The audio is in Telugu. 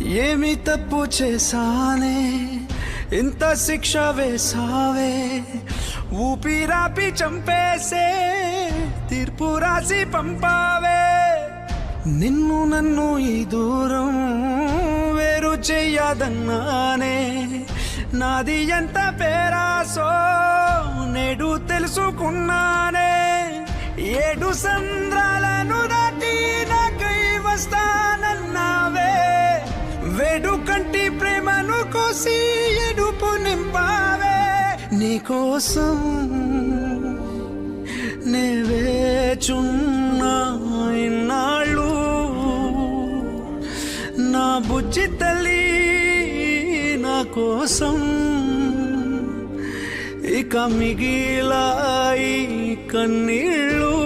ఏమి తప్పు చేశానే ఇంత శిక్ష వేసావే, ఊపిరాపి చంపేసే తీర్పు రాసి పంపావే. నిన్ను నన్ను ఈ దూరం వేరు చెయ్యదన్నానే, నాది ఎంత పేరాసో నేడు తెలుసుకున్నానే. 7 సంద్రాలను దాటి నాకై వస్తానన్నావే, వేడుకంటి ప్రేమను కోసి ఎడుపు నింపావే. నీకోసం నే వేచున్నా ఇన్నాళ్ళు, నా బుజ్జి తల్లి నా కోసం. ఇక మిగిలాయి కన్నీళ్ళు.